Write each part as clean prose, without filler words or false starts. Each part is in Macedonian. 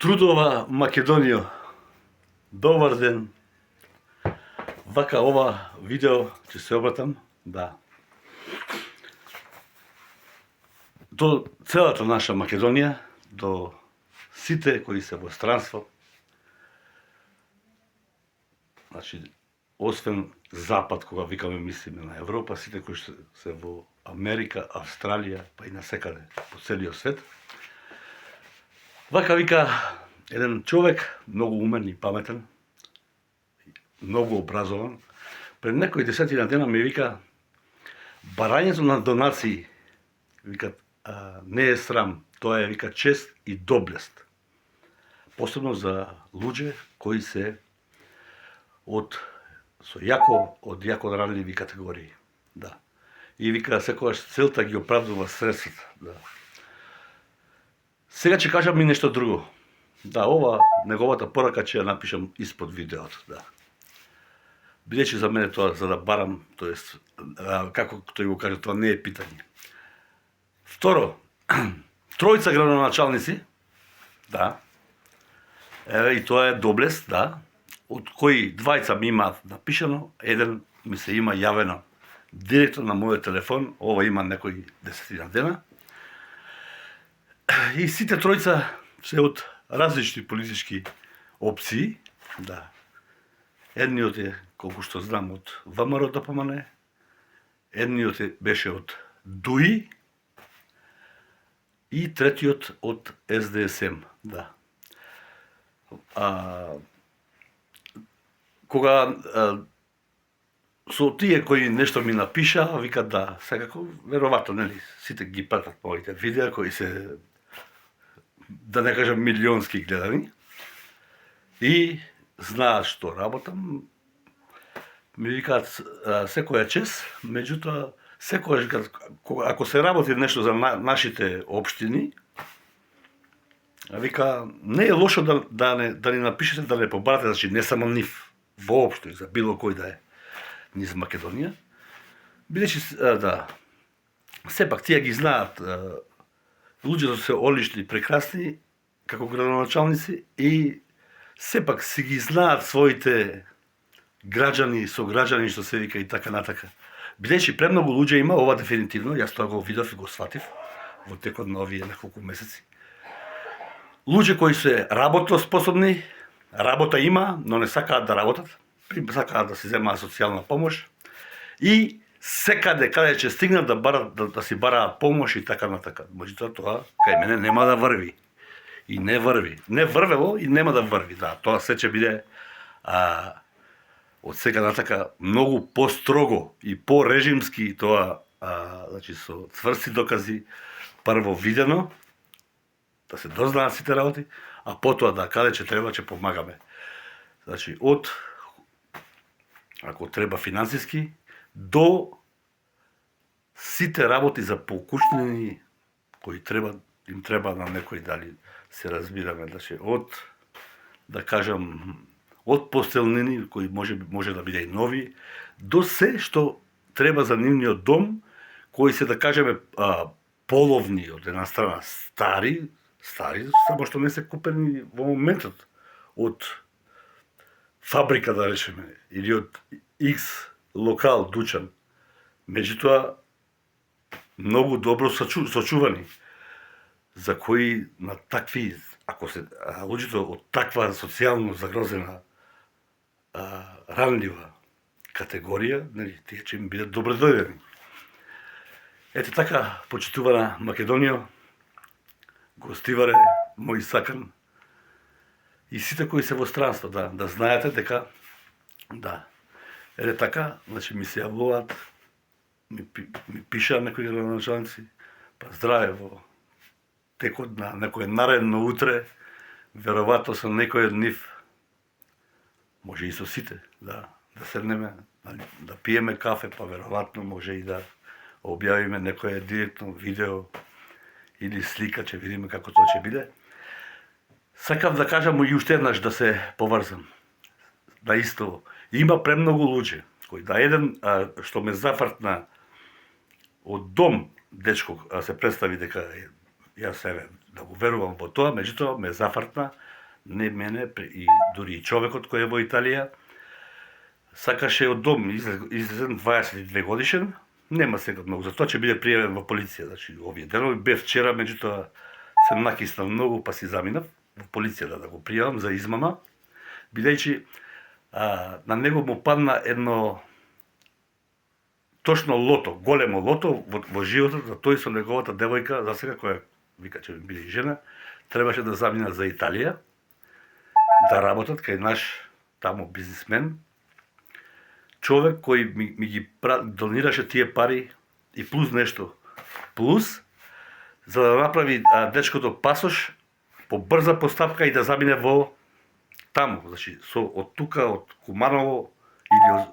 Трудова Македонија. Добар ден. Вака ова видео ќе се обратам, да. До целата наша Македонија, до сите кои се во странство. Значи, освен Запад, кога викаме мислиме на Европа, сите кои се во Америка, Австралија, па и насекаде по целиот свет. Вака вика еден човек, многу умен и паметен, многу образован, пред некои десетина дена ми вика, барањето на донации, вика, не е срам, тоа е, вика, чест и доблест. Посебно за луѓе кои се од јако ранливи категории. Да. И вика, секогаш целта ги оправдува средствата. Да. Сега ќе кажам и нешто друго. Да, ова неговата порака ќе ја напишам испод видеото, да. Бидејќи за мене тоа за да барам, тоест како тој го каже, тоа не е питање. Второ, тројца градоначалници, да. Еве и тоа е доблест, да. Од кои двајца ми имаат напишано, еден ми се има јавено директно на мојот телефон, ова има некои десетина дена. И сите тројца се од различни политички опции, да. Едниот е, колку што знам, од ВМРО ДПМН, едниот беше од ДУИ и третиот од СДСМ, да. Кога со тие кои нешто ми напиша, викат да, секако, веројатно, нели, сите ги пратат моите видеа кои се, да не кажам, милионски гледани, и знаат што работам, ми викаат секоја чест, меѓутоа, секојаш, ако се работи нешто за нашите општини, вика, не е лошо да ни напишете, да не побарате, значи не само нив, воопшто и за било кој да е низ Македонија, бидејќи, да, сепак тие ги знаат, луѓето се олишни, прекрасни, како градоначалници, и сепак си ги знаат своите граѓани, сограѓани, што се вика и така натака. Бидејќи премногу луѓе има, ова дефинитивно, јас тоа го видов и го сватив во текот на овие неколку месеци. Луѓе кои се работно способни, работа има, но не сакаат да работат, сакаат да си земаат социјална помош, и секаде каде ќе стигнат да си бараат помош и така натака. Меѓутоа тоа кај мене нема да врви. И не врви. Не врвело и нема да врви. Да, тоа се ќе биде од сега натака многу построго и порежимски, тоа значи со цврсти докази, прво видено, да се дознаат сите работи, а потоа да каде ќе треба ќе помагаме. Значи од, ако треба финансиски, до сите работи за покучнини кои им треба на некој, дали се разбираме, значи од, да кажам, од постелнини кои може да биде и нови, до се што треба за нивниот дом, кои се, да кажеме, половни, од една страна стари, само што не се купени во моментот од фабрика, да речеме, или од X локал, дуќан. Меѓутоа, многу добро сочувани, за кои на такви, ако се луѓето од таква социјално загрозена, ранлива категорија, нели, тие ќе им бидат добре дојдени. Ете така, почитувана Македонија, гостиваре, мој сакан, и сите кои се во странство, да знаете дека, да, ете така, значи ми се јавуваат, ми пишаа некои градоначалници, па здраве во текот на некој наредно утре, веројатно со некој од нив, може и со сите, да седнеме, да пиеме кафе, па веројатно може и да објавиме некој директно видео или слика, ќе видиме како тоа ќе биде. Сакав да кажам и уште еднаш да се поврзам. Да исто, има премногу луѓе, кои да еден што ме зафртна од дом, дечко се представи дека јас да го верувам во тоа, меѓутоа ме зафртна не мене, и дури и човекот кој е во Италија, сакаше од дом, излезен 22 годишен, нема сега многу, затоа ќе биде пријавен во полиција. Значи, овие денови бев вчера, меѓутоа се накиснав многу, па си заминав во полицијата да го пријавам за измама, бидејќи на него му падна едно точно лото, големо лото во животот, за тој со неговата девојка, за сега која вика че биде и жена, требаше да заминат за Италија, да работат кај наш таму бизнисмен, човек кој ми ги донираше тие пари и плюс нешто. Плюс, за да направи дечкото пасош по брза постапка и да замине во таму. Значи, од тука, од Куманово, или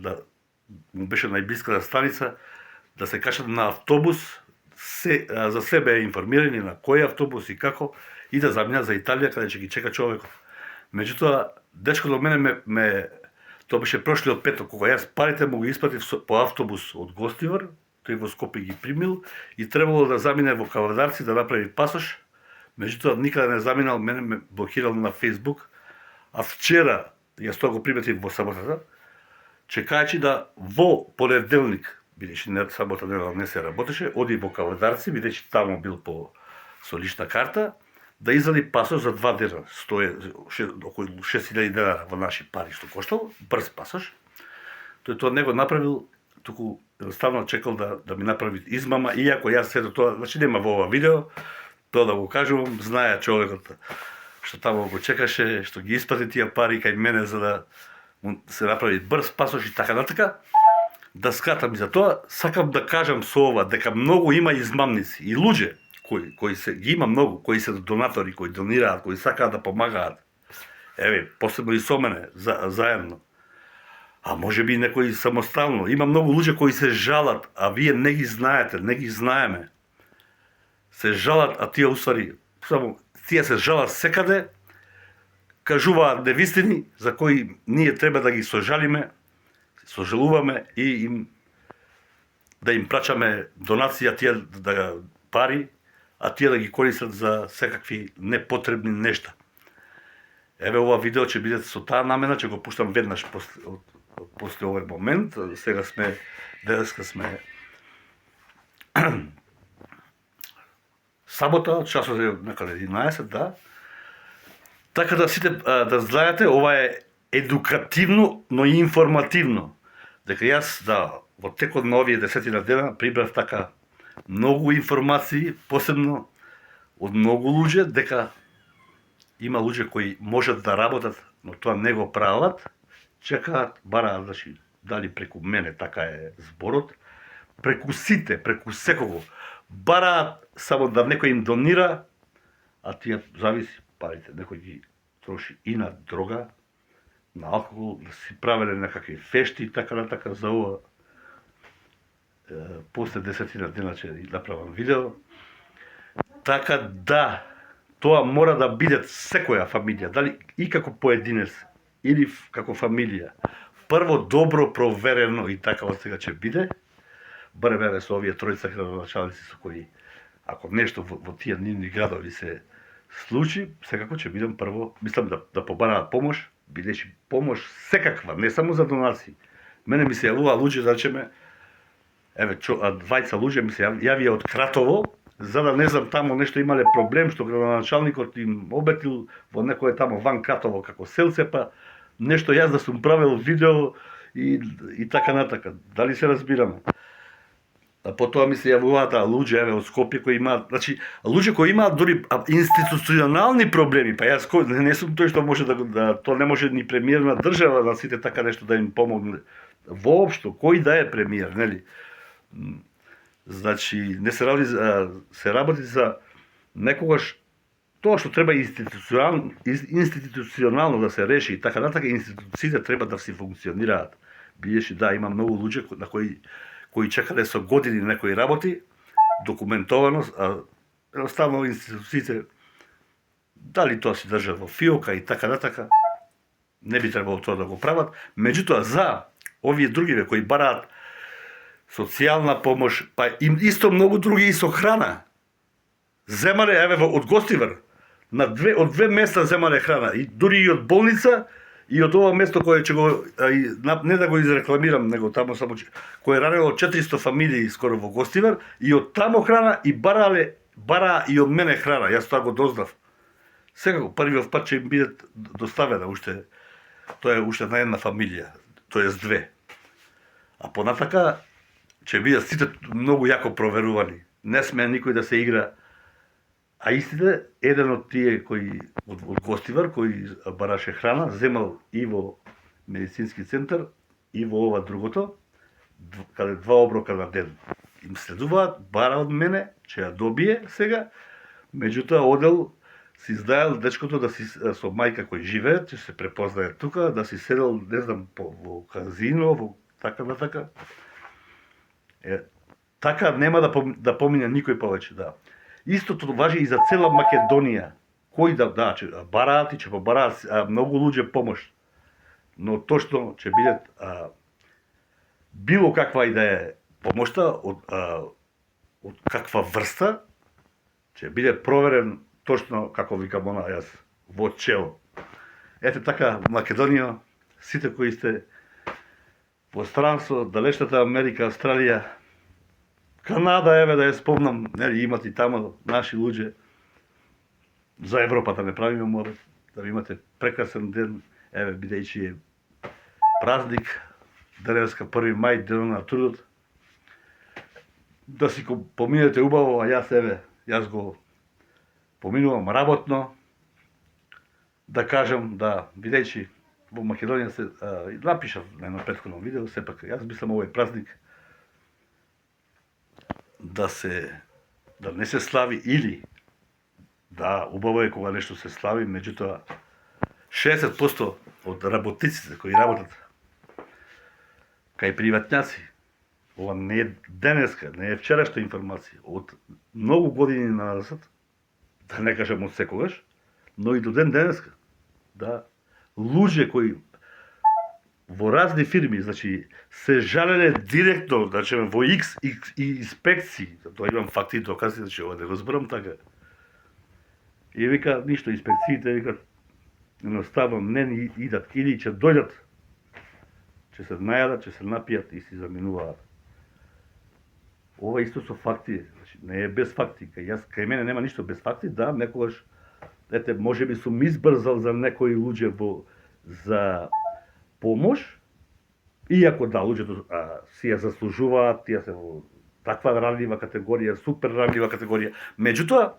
да му беше најблиската станица, да се качат на автобус, за себе информирани на кој автобус и како, и да заминат за Италија, каде ќе ги чека човекот. Меѓутоа, дечкото мене тоа беше прошлиот петок, кога јас парите му ги испратив по автобус од Гостивар, тој во Скопје ги примил и требало да замине во Кавадарци да направи пасош, меѓутоа никаде не заминал, мене ме блокирал на Facebook, а вчера, јас тоа го приметив во саботата, чекајќи да во понеделник, бидејќи сабота не се работеше, оди во Кавадарци, бидејќи таму бил по со лична карта, да изади пасош за 2 дена, околу 6000 денара во наши пари што коштал, брз пасош. Тој тоа не го направил, туку едноставно чекал да ми направи измама, иако јас сето тоа, значи нема во ова видео, тоа да го кажувам, знае човекот што таму го чекаше, што ги испрати тие пари кај мене за да се направи брз пасош и така натака. Да скратам и за тоа, сакам да кажам со ова дека многу има измамници и луѓе кои се ги има многу, кои се донатори, кои донираат, кои сакаат да помагаат. Еве, посебно и со мене, заедно. А може би некои самостално. Има многу луѓе кои се жалат, а вие не ги знаете, не ги знаеме. Се жалат, а тие усвари, само тие се жалат секаде, кажуваат невистини за кои ние треба да ги сожалиме, сожалуваме и да им прачаме донација, тие да пари, а тие да ги користат за секакви непотребни нешта. Еве ова видео ќе биде со таа намена, ќе го пуштам веднаш после овој момент. Сега денеска сме сабота, часот е некаде 11, да. Така да сите да знаете, ова е едукативно, но и информативно. Дека јас, во текот на овие 10 дена прибрав така многу информации, посебно од многу луѓе, дека има луѓе кои можат да работат, но тоа не го прават, чекаат, бараат, значи, дали преку мене, така е зборот, преку сите, преку секого, бараат само да некој им донира, а тие зависи парите, некој ги троши и на дрога, на алкохол, да си правеле некакви фешти и така натака за ова. После 10 дена ќе направам видео. Така да, тоа мора да биде секоја фамилија, дали и како поединец, или како фамилија. Прво добро проверено и така од сега ќе биде, барем еве со овие тројца градоначалници со кои, ако нешто во тие нивни градови се случи, секако ќе бидам прво, мислам да побараат помош, бидејќи помош секаква, не само за донации. Мене ми се јавува луѓе, речеме, еве, двајца луѓе ми се јавија од Кратово, за да не знам таму нешто имале проблем, што градоначалникот им обетил во некој таму ван Кратово како селце, па нешто јас да сум правил видео и така натака. Дали се разбираме? А потоа ми се јавуваат луѓе еве од Скопје кои имаат, значи луѓе кои имаат дури институционални проблеми, па јас не сум тој што може да тоа не може ни премиер на држава на сите така нешто да им помогне. Воопшто, кој да е премиер, нели? Значи, не се работи за некогаш тоа што треба институционално да се реши и така натака, институциите треба да си функционираат. Бидејќи има многу луѓе на кои чекале со години некои работи, документовано, а едноставно институциите дали тоа се држат во фиока и така натака, не би требало тоа да го прават. Меѓутоа, за овие другиве кои бараат социјална помош, па им исто многу други и со храна. Земале, еве, од Гостивар, од две места земале храна, и дури и од болница, и од ова место кое ќе го не да го изрекламирам, него таму само кое ранело 400 фамилии скоро во Гостивар, и од таму храна и бара и од мене храна, јас тоа го дознав. Секако првиот пат ќе им биде доставена уште, тоа е уште на една фамилија, тоест две. А понатака ќе бидат сите многу јако проверувани. Не сме никој да се игра. А истите, еден од тие кои од Гостивар, кој бараше храна, земал и во медицински центар, и во ова другото, каде 2 оброка на ден. Им следуваат, бара од мене, ќе ја добие сега, меѓутоа одел си издаел дечкото да си со мајка кој живее, ќе се препознае тука, да си седел, не знам, во казино, во така на така. Така нема да помине никој повеќе, да. Истото важи и за цела Македонија. Кој ќе бараат и ќе побараат многу луѓе помош. Но точно ќе бидат било каква и да е помошта од каква врста, ќе биде проверен точно како викам она јас во чело. Ете така Македонија, сите кои сте во странство, далечната Америка, Австралија, Канада, еве да ја спомнам, нели имате и таму наши луѓе. За Европа да не правиме морет, да ви имате прекрасен ден, еве бидејќи е празник, денеска 1 мај, денот на трудот. Да си го поминете убаво, а јас го поминувам работно. Да кажам, да, бидејќи во Македонија се напишав на едно претходно видео, сепак јас мислам овој празник да не се слави или да, убаво е кога нешто се слави, меѓутоа 60% од работниците кои работат кај приватњаци, ова не е денеска, не е вчерашна информација, од многу години назад, да не кажам од секогаш, но и до ден денеска, да, луѓе кои во разни фирми, значи, се жалеле директно, значи, во X инспекции, тоа имам факти и докази, значи, ова не го зборам така. И вика, ништо, инспекциите, вика, едноставно не идат, или ќе дојдат, ќе се најадат, ќе се напијат и си заминуваат. Ова исто со факти, значи, не е без факти, кај мене нема ништо без факти, да, некогаш, ете, може би сум избрзал за некои луѓе за помош, иако да, луѓето си ја заслужуваат, тие се во таква ранлива категорија, супер ранлива категорија. Меѓутоа,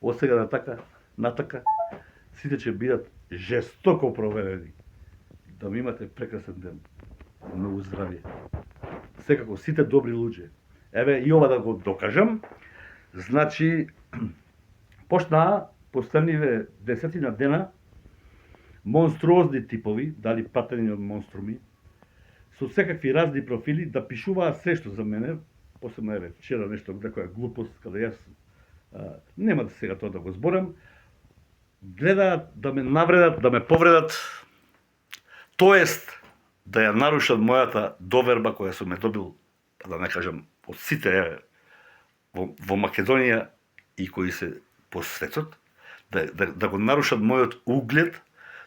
од сега натака, сите ќе бидат жестоко проверени. Да ми имате прекрасен ден. Многу здравје. Секако, сите добри луѓе. Еве, и ова да го докажам. Значи, почнаа последниве 10 дена монструозни типови, дали пратени од монструми, со секакви разни профили, да пишуваат срешто за мене, посебно еве, вчера нешто, некоја глупост, каде јас, нема да сега тоа да го зборам, гледаат да ме навредат, да ме повредат, тоест, да ја нарушат мојата доверба која сум ме добил, да не кажам, од сите еве, во Македонија и кои се по светот, да го нарушат мојот углед,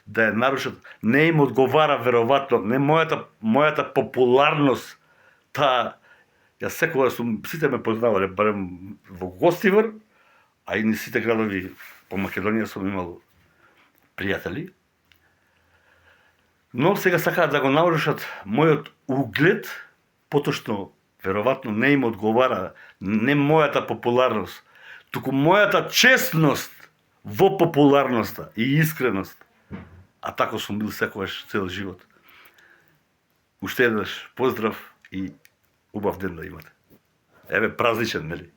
да ја нарушат, не им одговара веројатно, не мојата популарност, јас секогаш сите ме познавале, барем во Гостивар, а и ни сите градови по Македонија сум имал пријатели. Но сега сакаат да го нарушат мојот углед, поточно, веројатно не им одговара не мојата популарност, туку мојата честност во популарноста и искреност. А тако сум бил секогаш цел живот. Уште еднаш поздрав и убав ден да имате. Еве празличен, нели?